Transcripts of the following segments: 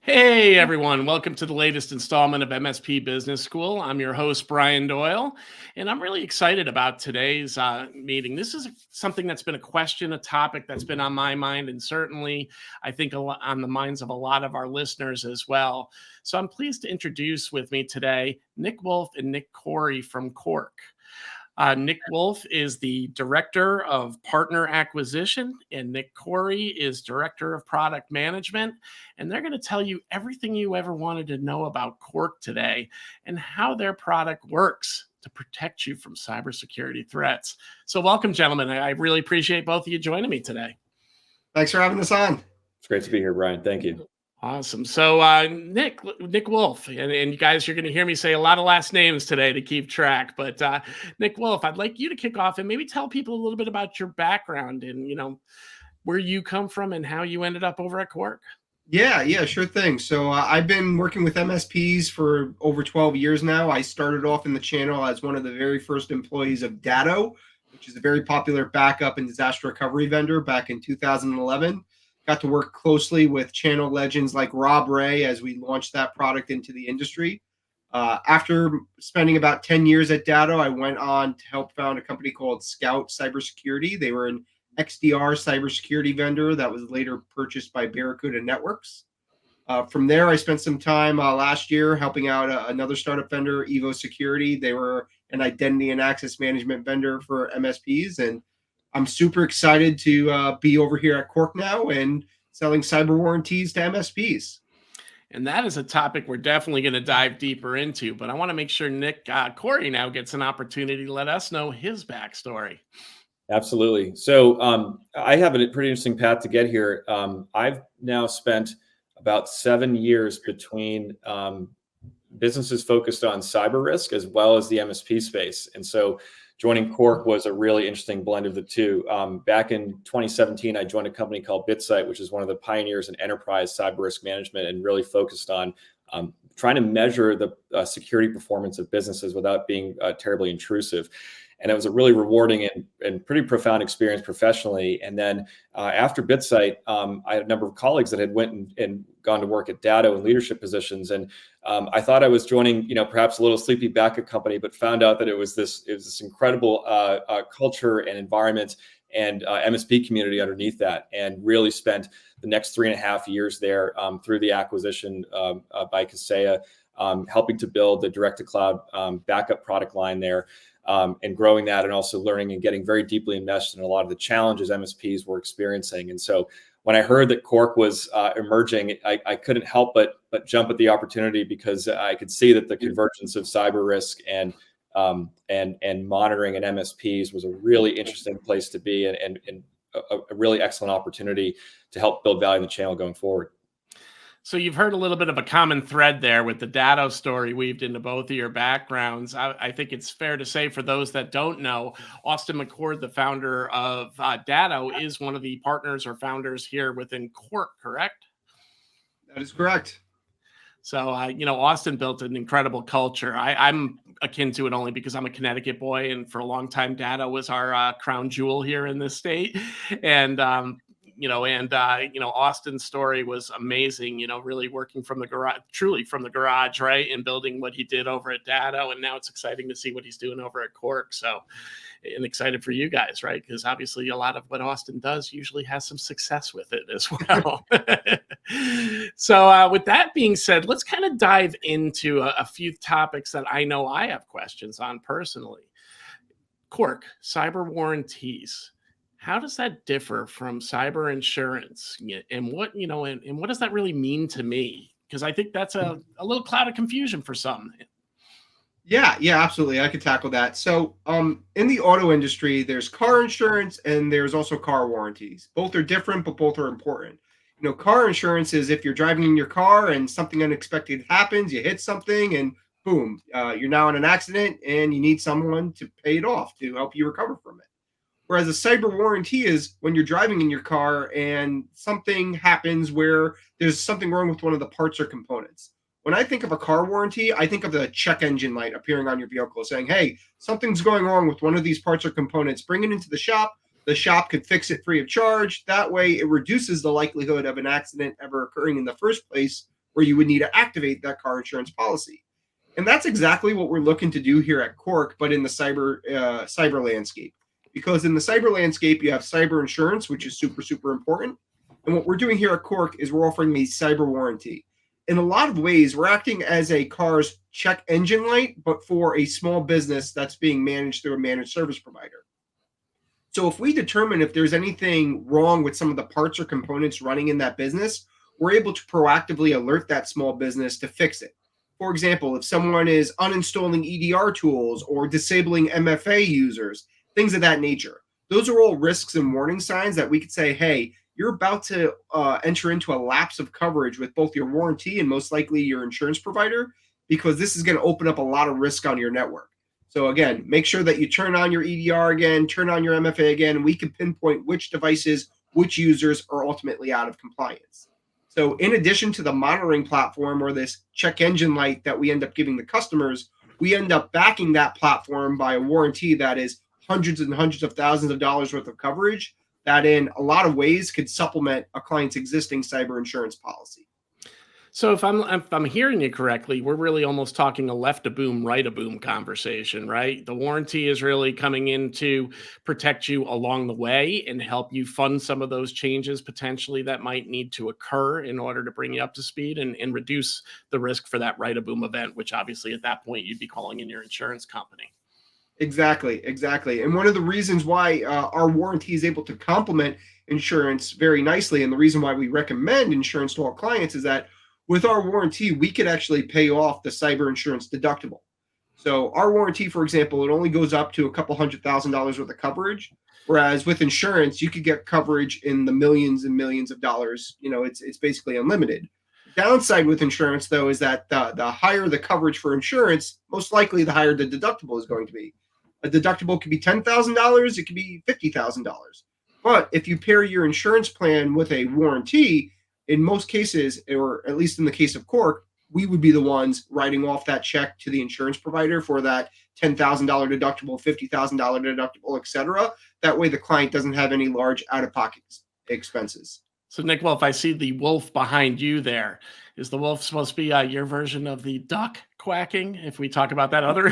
Hey everyone, welcome to the latest installment of MSP Business School. I'm your host, Brian Doyle, and I'm really excited about today's meeting. This is something that's been a question, a topic that's been on my mind, and certainly I think on the minds of a lot of our listeners as well. So I'm pleased to introduce with me today Nick Wolf and Nick Chory from Cork. Nick Wolf is the Director of Partner Acquisition, and Nick Chory is Director of Product Management. And they're going to tell you everything you ever wanted to know about Cork today and how their product works to protect you from cybersecurity threats. So welcome, gentlemen. I really appreciate both of you joining me today. Thanks for having us on. It's great to be here, Brian. Thank you. Awesome. So Nick Wolf, and you guys, you're going to hear me say a lot of last names today to keep track. But Nick Wolf, I'd like you to kick off and maybe tell people a little bit about your background and where you come from and how you ended up over at Cork. Yeah, sure thing. So I've been working with MSPs for over 12 years now. I started off in the channel as one of the very first employees of Datto, which is a very popular backup and disaster recovery vendor back in 2011. Got to work closely with channel legends like Rob Ray as we launched that product into the industry. After spending about 10 years at Datto, I went on to help found a company called Scout Cybersecurity. They were an XDR cybersecurity vendor that was later purchased by Barracuda Networks. From there, I spent some time last year helping out another startup vendor, Evo Security. They were an identity and access management vendor for MSPs, and I'm super excited to be over here at Cork now and selling cyber warranties to MSPs. And that is a topic we're definitely going to dive deeper into. But I want to make sure Nick Chory now gets an opportunity to let us know his backstory. Absolutely. So I have a pretty interesting path to get here. I've now spent about 7 years between businesses focused on cyber risk as well as the MSP space. And so joining Cork was a really interesting blend of the two. Back in 2017, I joined a company called BitSight, which is one of the pioneers in enterprise cyber risk management and really focused on trying to measure the security performance of businesses without being terribly intrusive. And it was a really rewarding and pretty profound experience professionally. And then after BitSight, I had a number of colleagues that had went and gone to work at Datto in leadership positions. And I thought I was joining, perhaps a little sleepy backup company, but found out that it was this incredible culture and environment and MSP community underneath that, and really spent the next 3.5 years there through the acquisition by Kaseya, helping to build the direct-to-cloud backup product line there. And growing that, and also learning and getting very deeply enmeshed in a lot of the challenges MSPs were experiencing. And so when I heard that Cork was emerging, I couldn't help but jump at the opportunity, because I could see that the convergence of cyber risk and monitoring and MSPs was a really interesting place to be, and a really excellent opportunity to help build value in the channel going forward. So you've heard a little bit of a common thread there with the Datto story weaved into both of your backgrounds. I think it's fair to say, for those that don't know, Austin McCord, the founder of Datto, is one of the partners or founders here within Cork, correct? That is correct. So, Austin built an incredible culture. I'm akin to it only because I'm a Connecticut boy, and for a long time, Datto was our crown jewel here in this state. And Austin's story was amazing, really working from the garage, truly from the garage, right? And building what he did over at Datto. And now it's exciting to see what he's doing over at Cork. So, and excited for you guys, right? Because obviously a lot of what Austin does usually has some success with it as well. So with that being said, let's kind of dive into a few topics that I know I have questions on personally. Cork, cyber warranties. How does that differ from cyber insurance? And what does that really mean to me? Because I think that's a little cloud of confusion for some. Yeah, absolutely. I could tackle that. So in the auto industry, there's car insurance and there's also car warranties. Both are different, but both are important. Car insurance is if you're driving in your car and something unexpected happens, you hit something and boom, you're now in an accident and you need someone to pay it off to help you recover from it. Whereas a cyber warranty is when you're driving in your car and something happens where there's something wrong with one of the parts or components. When I think of a car warranty, I think of the check engine light appearing on your vehicle saying, hey, something's going wrong with one of these parts or components. Bring it into the shop. The shop could fix it free of charge. That way, it reduces the likelihood of an accident ever occurring in the first place where you would need to activate that car insurance policy. And that's exactly what we're looking to do here at Cork, but in the cyber landscape. Because in the cyber landscape, you have cyber insurance, which is super, super important. And what we're doing here at Cork is we're offering a cyber warranty. In a lot of ways, we're acting as a car's check engine light, but for a small business that's being managed through a managed service provider. So if we determine if there's anything wrong with some of the parts or components running in that business, we're able to proactively alert that small business to fix it. For example, if someone is uninstalling EDR tools or disabling MFA users, things of that nature, those are all risks and warning signs that we could say, hey, you're about to enter into a lapse of coverage with both your warranty and most likely your insurance provider, because this is going to open up a lot of risk on your network. So again, make sure that you turn on your EDR again, turn on your MFA again, and we can pinpoint which devices, which users are ultimately out of compliance. So in addition to the monitoring platform or this check engine light that we end up giving the customers, we end up backing that platform by a warranty that is hundreds and hundreds of thousands of dollars worth of coverage that in a lot of ways could supplement a client's existing cyber insurance policy. So if I'm hearing you correctly, we're really almost talking a left a boom, right a boom conversation, right? The warranty is really coming in to protect you along the way and help you fund some of those changes potentially that might need to occur in order to bring you up to speed and reduce the risk for that right a boom event, which obviously at that point you'd be calling in your insurance company. Exactly. And one of the reasons why our warranty is able to complement insurance very nicely, and the reason why we recommend insurance to our clients, is that with our warranty, we could actually pay off the cyber insurance deductible. So our warranty, for example, it only goes up to a couple $100,000 worth of coverage, whereas with insurance, you could get coverage in the millions and millions of dollars. It's basically unlimited. The downside with insurance, though, is that the higher the coverage for insurance, most likely the higher the deductible is going to be. A deductible could be $10,000, it could be $50,000. But if you pair your insurance plan with a warranty, in most cases, or at least in the case of Cork, we would be the ones writing off that check to the insurance provider for that $10,000 deductible, $50,000 deductible, et cetera. That way the client doesn't have any large out-of-pocket expenses. So Nick, well, if I see the wolf behind you there, is the wolf supposed to be your version of the duck quacking? If we talk about that other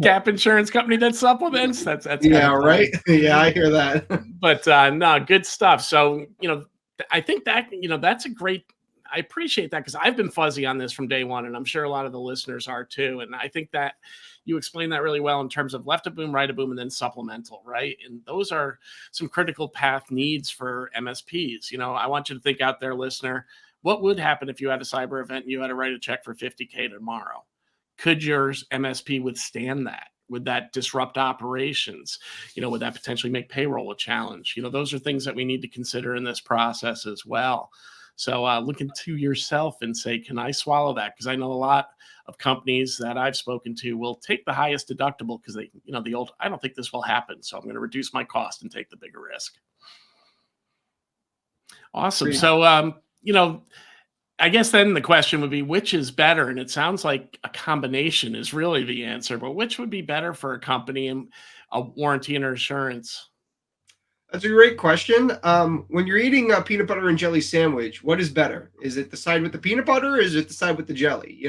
gap insurance company that supplements, that's yeah, right. Yeah, I hear that. But no, good stuff. So I think that that's a great. I appreciate that because I've been fuzzy on this from day one, and I'm sure a lot of the listeners are too. And I think that you explained that really well in terms of left a boom, right a boom, and then supplemental, right? And those are some critical path needs for MSPs. I want you to think out there, listener, what would happen if you had a cyber event and you had to write a check for $50K tomorrow? Could your MSP withstand that? Would that disrupt operations? Would that potentially make payroll a challenge? Those are things that we need to consider in this process as well. So look into yourself and say, can I swallow that? Because I know a lot of companies that I've spoken to will take the highest deductible because they, the old, I don't think this will happen. So I'm going to reduce my cost and take the bigger risk. Awesome. Great. So, I guess then the question would be, which is better? And it sounds like a combination is really the answer, but which would be better for a company and a warranty and insurance? That's a great question. When you're eating a peanut butter and jelly sandwich, what is better? Is it the side with the peanut butter or is it the side with the jelly?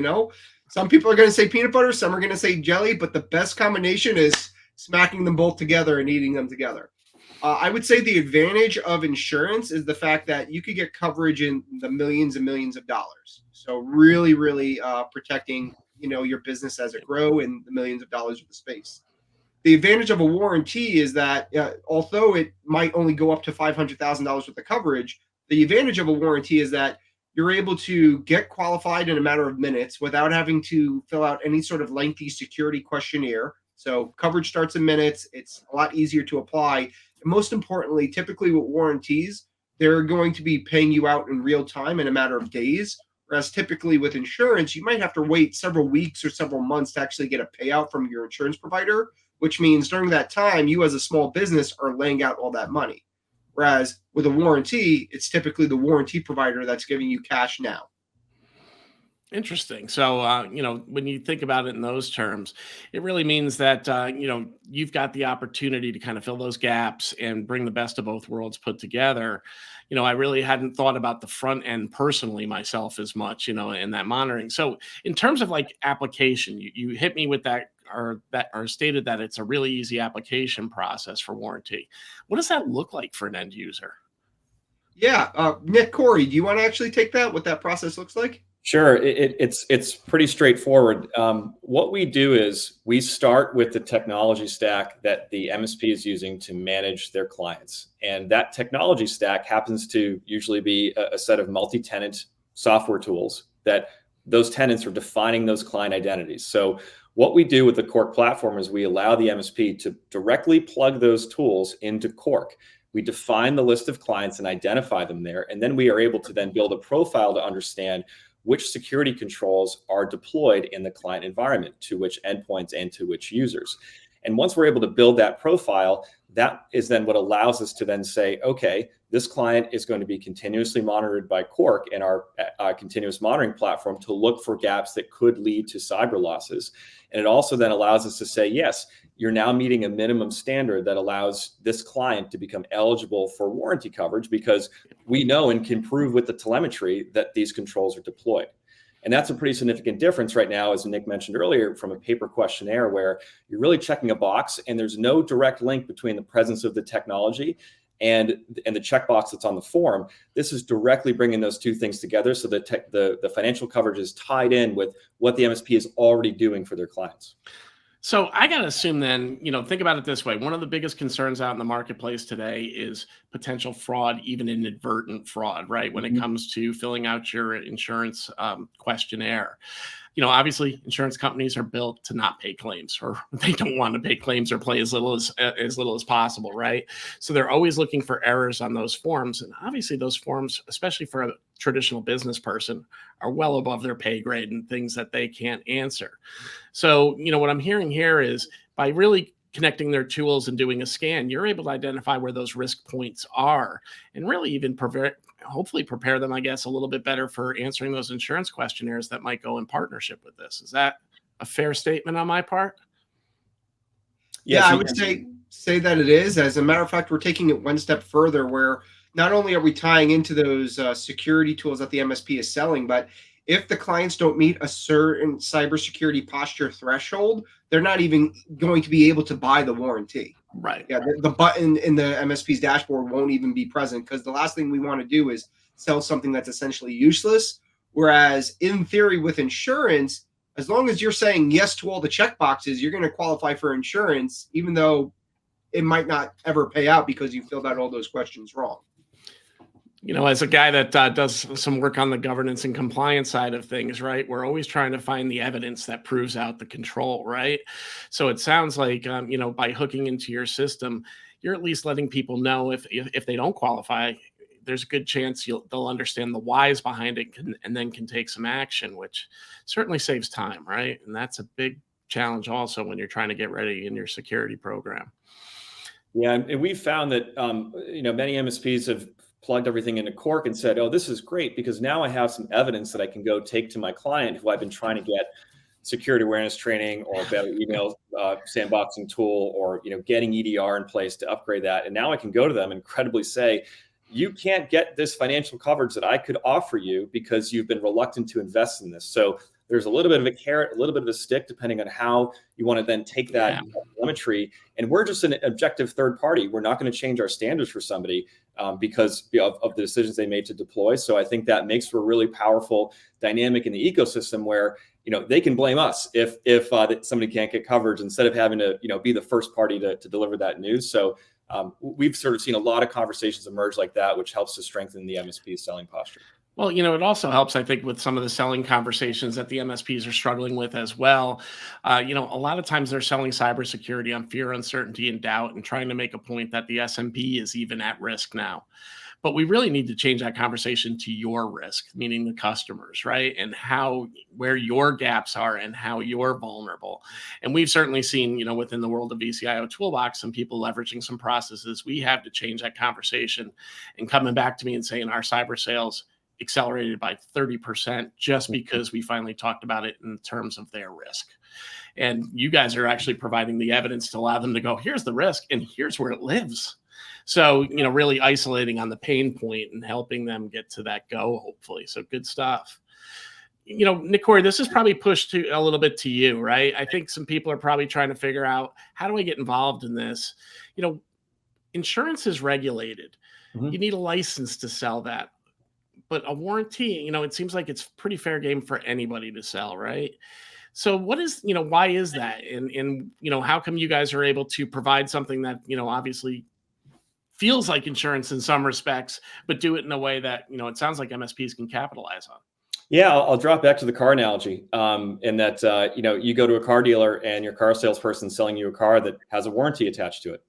Some people are going to say peanut butter, some are going to say jelly, but the best combination is smacking them both together and eating them together. I would say the advantage of insurance is the fact that you could get coverage in the millions and millions of dollars. So really, really protecting, your business as it grow in the millions of dollars of the space. The advantage of a warranty is that although it might only go up to $500,000 worth of coverage, the advantage of a warranty is that you're able to get qualified in a matter of minutes without having to fill out any sort of lengthy security questionnaire. So coverage starts in minutes. It's a lot easier to apply. And most importantly, typically with warranties, they're going to be paying you out in real time in a matter of days. Whereas typically with insurance, you might have to wait several weeks or several months to actually get a payout from your insurance provider, which means during that time, you as a small business are laying out all that money. Whereas with a warranty, it's typically the warranty provider that's giving you cash now. Interesting. So, when you think about it in those terms, it really means that, you've got the opportunity to kind of fill those gaps and bring the best of both worlds put together. I really hadn't thought about the front end personally myself as much, in that monitoring. So, in terms of like application, you hit me with that or stated that it's a really easy application process for warranty. What does that look like for an end user? Yeah, Nick, Chory, do you want to actually take that? What that process looks like? Sure, it's pretty straightforward. What we do is we start with the technology stack that the MSP is using to manage their clients, and that technology stack happens to usually be a set of multi-tenant software tools that those tenants are defining those client identities. So what we do with the Cork platform is we allow the MSP to directly plug those tools into Cork. We define the list of clients and identify them there, and then we are able to then build a profile to understand which security controls are deployed in the client environment, to which endpoints and to which users. And once we're able to build that profile, that is then what allows us to then say, okay, this client is going to be continuously monitored by Cork in our continuous monitoring platform to look for gaps that could lead to cyber losses. And it also then allows us to say, yes, you're now meeting a minimum standard that allows this client to become eligible for warranty coverage because we know and can prove with the telemetry that these controls are deployed. And that's a pretty significant difference right now, as Nick mentioned earlier, from a paper questionnaire where you're really checking a box and there's no direct link between the presence of the technology and the checkbox that's on the form. This is directly bringing those two things together so that the financial coverage is tied in with what the MSP is already doing for their clients. So I got to assume then, think about it this way. One of the biggest concerns out in the marketplace today is potential fraud, even inadvertent fraud, right? When it comes to filling out your insurance questionnaire. Obviously insurance companies are built to not pay claims, or they don't want to pay claims or pay as little as possible, right? So they're always looking for errors on those forms. And obviously those forms, especially for a traditional business person, are well above their pay grade and things that they can't answer. So, what I'm hearing here is by really connecting their tools and doing a scan, you're able to identify where those risk points are and really even hopefully prepare them, I guess, a little bit better for answering those insurance questionnaires that might go in partnership with this. Is that a fair statement on my part? Yeah, I would say that it is. As a matter of fact, we're taking it one step further where not only are we tying into those security tools that the MSP is selling, but if the clients don't meet a certain cybersecurity posture threshold, they're not even going to be able to buy the warranty. Right. Yeah, the button in the MSP's dashboard won't even be present because the last thing we want to do is sell something that's essentially useless. Whereas in theory with insurance, as long as you're saying yes to all the check boxes, you're going to qualify for insurance, even though it might not ever pay out because you filled out all those questions wrong. As a guy that does some work on the governance and compliance side of things, right, we're always trying to find the evidence that proves out the control, right? So it sounds like, by hooking into your system, you're at least letting people know if they don't qualify, there's a good chance they'll understand the whys behind it and then can take some action, which certainly saves time, right? And that's a big challenge also when you're trying to get ready in your security program. Yeah, and we've found that many MSPs have plugged everything into Cork and said, oh, this is great because now I have some evidence that I can go take to my client who I've been trying to get security awareness training or a better email sandboxing tool or getting EDR in place to upgrade that. And now I can go to them and credibly say, you can't get this financial coverage that I could offer you because you've been reluctant to invest in this. So there's a little bit of a carrot, a little bit of a stick, depending on how you want to then take that telemetry. And we're just an objective third party. We're not going to change our standards for somebody because of the decisions they made to deploy. So I think that makes for a really powerful dynamic in the ecosystem where they can blame us if somebody can't get coverage instead of having to be the first party to deliver that news. So we've sort of seen a lot of conversations emerge like that, which helps to strengthen the MSP selling posture. Well, it also helps, I think, with some of the selling conversations that the MSPs are struggling with as well. A lot of times they're selling cybersecurity on fear, uncertainty, and doubt and trying to make a point that the SMB is even at risk now. But we really need to change that conversation to your risk, meaning the customers, right? And where your gaps are and how you're vulnerable. And we've certainly seen, within the world of ECIO Toolbox, some people leveraging some processes. We have to change that conversation and coming back to me and saying our cyber sales accelerated by 30% just because we finally talked about it in terms of their risk. And you guys are actually providing the evidence to allow them to go, here's the risk and here's where it lives. So, really isolating on the pain point and helping them get to that go, hopefully. So good stuff. Nick, Chory, this is probably pushed to a little bit to you, right? I think some people are probably trying to figure out, how do I get involved in this? Insurance is regulated. Mm-hmm. You need a license to sell that. But a warranty, it seems like it's pretty fair game for anybody to sell, right? So what is, why is that? And how come you guys are able to provide something that, obviously feels like insurance in some respects, but do it in a way that, it sounds like MSPs can capitalize on? Yeah, I'll drop back to the car analogy, in that, you go to a car dealer and your car salesperson selling you a car that has a warranty attached to it.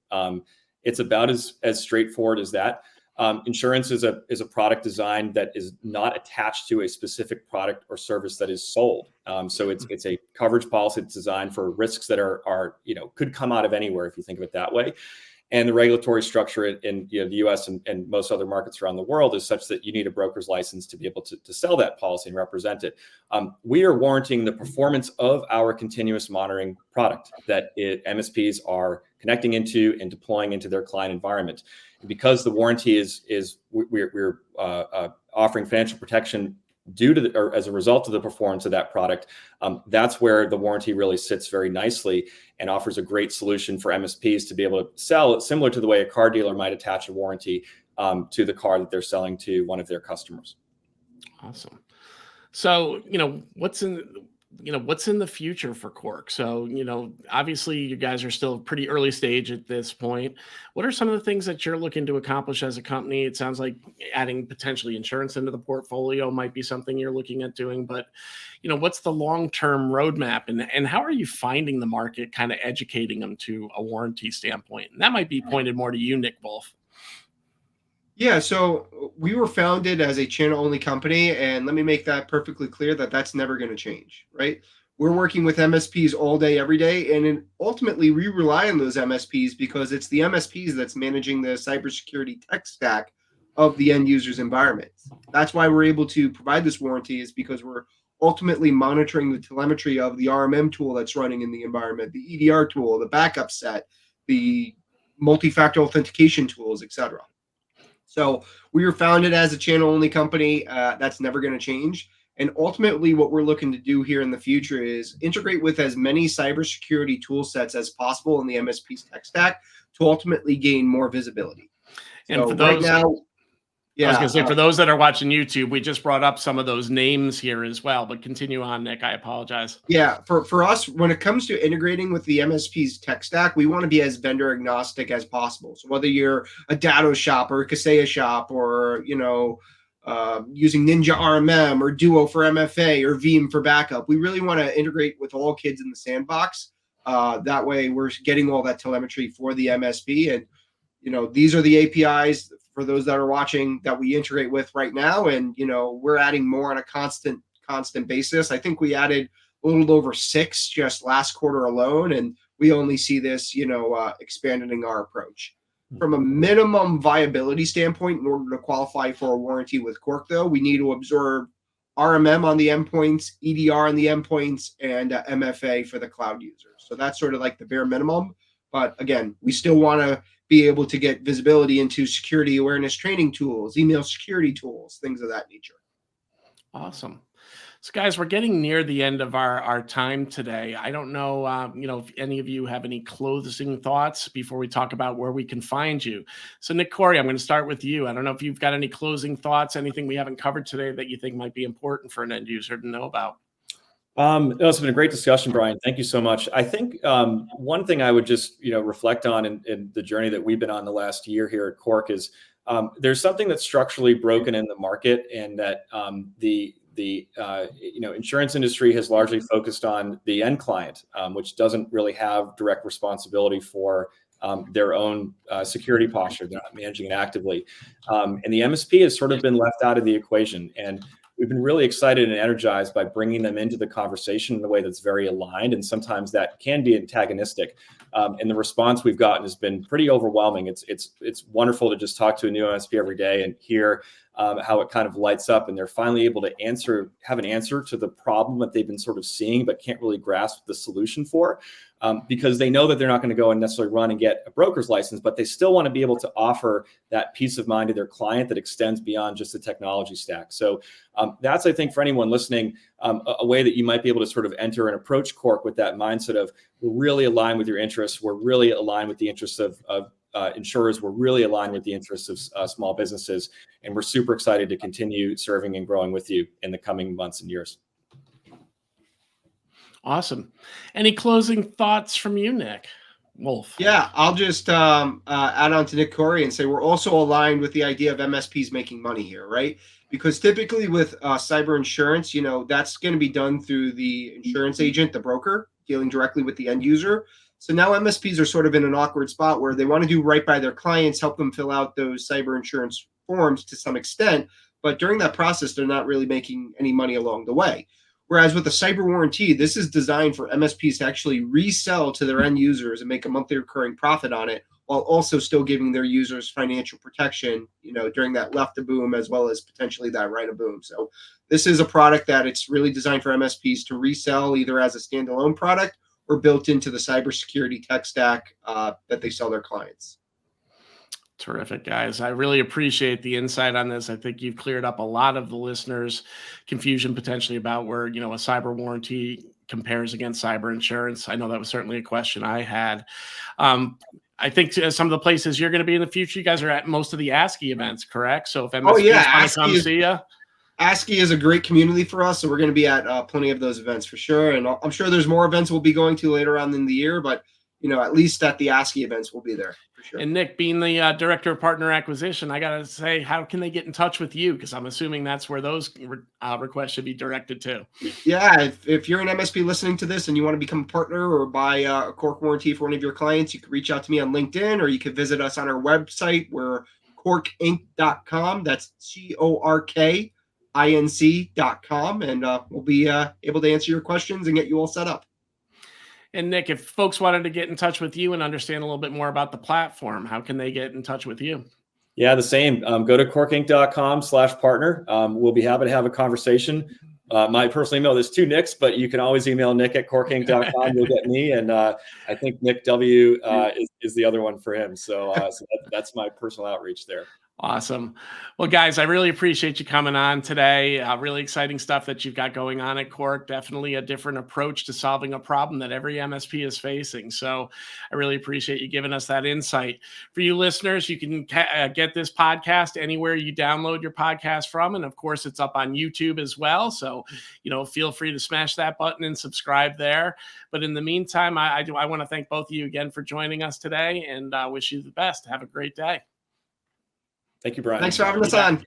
It's about as straightforward as that. Insurance is a product design that is not attached to a specific product or service that is sold. So it's a coverage policy that's designed for risks that are could come out of anywhere, if you think of it that way. And the regulatory structure in the U.S. and most other markets around the world is such that you need a broker's license to be able to sell that policy and represent it. We are warranting the performance of our continuous monitoring product that MSPs are connecting into and deploying into their client environment. And because the warranty we're offering financial protection due to or as a result of the performance of that product, that's where the warranty really sits very nicely and offers a great solution for MSPs to be able to sell it, similar to the way a car dealer might attach a warranty to the car that they're selling to one of their customers. Awesome. So, what's in the future for Cork? So, obviously you guys are still pretty early stage at this point. What are some of the things that you're looking to accomplish as a company? It sounds like adding potentially insurance into the portfolio might be something you're looking at doing, but what's the long-term roadmap, and how are you finding the market, kind of educating them to a warranty standpoint? And that might be pointed more to you, Nick Wolf. Yeah, so we were founded as a channel-only company, and let me make that perfectly clear that that's never going to change, right? We're working with MSPs all day, every day, and ultimately we rely on those MSPs because it's the MSPs that's managing the cybersecurity tech stack of the end user's environment. That's why we're able to provide this warranty, is because we're ultimately monitoring the telemetry of the RMM tool that's running in the environment, the EDR tool, the backup set, the multi-factor authentication tools, etc. So we were founded as a channel-only company. That's never going to change. And ultimately, what we're looking to do here in the future is integrate with as many cybersecurity tool sets as possible in the MSP's tech stack to ultimately gain more visibility. And so for those, right now, I was going to say, for those that are watching YouTube, we just brought up some of those names here as well, but continue on, Nick. I apologize. Yeah, for us, when it comes to integrating with the MSP's tech stack, we want to be as vendor agnostic as possible. So whether you're a Datto shop or a Kaseya shop, or using Ninja RMM or Duo for MFA or Veeam for backup, we really want to integrate with all kids in the sandbox. That way, we're getting all that telemetry for the MSP, and these are the APIs for those that are watching that we integrate with right now, and we're adding more on a constant basis. I think we added a little over 6 just last quarter alone, and we only see this expanding our approach. From a minimum viability standpoint, in order to qualify for a warranty with Cork, though, we need to observe RMM on the endpoints, EDR on the endpoints, and MFA for the cloud users. So that's sort of like the bare minimum. But again, we still want to be able to get visibility into security awareness training tools, email security tools, things of that nature. Awesome. So guys, we're getting near the end of our time today. I don't know, if any of you have any closing thoughts before we talk about where we can find you. So Nick, Chory, I'm going to start with you. I don't know if you've got any closing thoughts, anything we haven't covered today that you think might be important for an end user to know about. No, it's been a great discussion, Brian. Thank you so much. I think one thing I would just reflect on in the journey that we've been on the last year here at Cork is there's something that's structurally broken in the market, and that the insurance industry has largely focused on the end client, which doesn't really have direct responsibility for their own security posture. They're not managing it actively, and the MSP has sort of been left out of the equation. And we've been really excited and energized by bringing them into the conversation in a way that's very aligned, and sometimes that can be antagonistic. And the response we've gotten has been pretty overwhelming. It's wonderful to just talk to a new MSP every day and hear how it kind of lights up, and they're finally able to have an answer to the problem that they've been sort of seeing but can't really grasp the solution for, because they know that they're not going to go and necessarily run and get a broker's license, but they still want to be able to offer that peace of mind to their client that extends beyond just the technology stack. So that's, I think, for anyone listening, a way that you might be able to sort of enter and approach Cork with that mindset of, we're really aligned with your interests, we're really aligned with the interests of insurers, we're really aligned with the interests of small businesses, and we're super excited to continue serving and growing with you in the coming months and years. Awesome. Any closing thoughts from you, Nick Wolf? Yeah, I'll just add on to Nick Chory and say we're also aligned with the idea of MSPs making money here, right? Because typically with cyber insurance, that's going to be done through the insurance agent, the broker, dealing directly with the end user. So now MSPs are sort of in an awkward spot where they want to do right by their clients, help them fill out those cyber insurance forms to some extent. But during that process, they're not really making any money along the way. Whereas with a cyber warranty, this is designed for MSPs to actually resell to their end users and make a monthly recurring profit on it, while also still giving their users financial protection, during that left of boom, as well as potentially that right of boom. So this is a product that it's really designed for MSPs to resell either as a standalone product or built into the cybersecurity tech stack that they sell their clients. Terrific, guys. I really appreciate the insight on this. I think you've cleared up a lot of the listeners' confusion potentially about where, a cyber warranty compares against cyber insurance. I know that was certainly a question I had. I think some of the places you're going to be in the future, you guys are at most of the ASCII events, correct? So if MSPs want to come see you. ASCII is a great community for us, so we're going to be at plenty of those events for sure. And I'm sure there's more events we'll be going to later on in the year, but at least at the ASCII events, we'll be there for sure. And Nick, being the director of partner acquisition, I got to say, how can they get in touch with you? Because I'm assuming that's where those requests should be directed to. Yeah, if you're an MSP listening to this and you want to become a partner or buy a Cork warranty for one of your clients, you can reach out to me on LinkedIn, or you can visit us on our website. We're corkinc.com. That's CORKINC.com. And we'll be able to answer your questions and get you all set up. And Nick, if folks wanted to get in touch with you and understand a little bit more about the platform, how can they get in touch with you? Yeah, the same. Go to corkinc.com/partner. We'll be happy to have a conversation. My personal email, there's two Nicks, but you can always email Nick at corkinc.com. You'll get me. And I think Nick W is the other one for him. So that's my personal outreach there. Awesome. Well, guys, I really appreciate you coming on today. Really exciting stuff that you've got going on at Cork. Definitely a different approach to solving a problem that every MSP is facing. So I really appreciate you giving us that insight. For you listeners, you can get this podcast anywhere you download your podcast from. And of course, it's up on YouTube as well. So, feel free to smash that button and subscribe there. But in the meantime, I want to thank both of you again for joining us today, and wish you the best. Have a great day. Thank you, Brian. Thanks for having us on.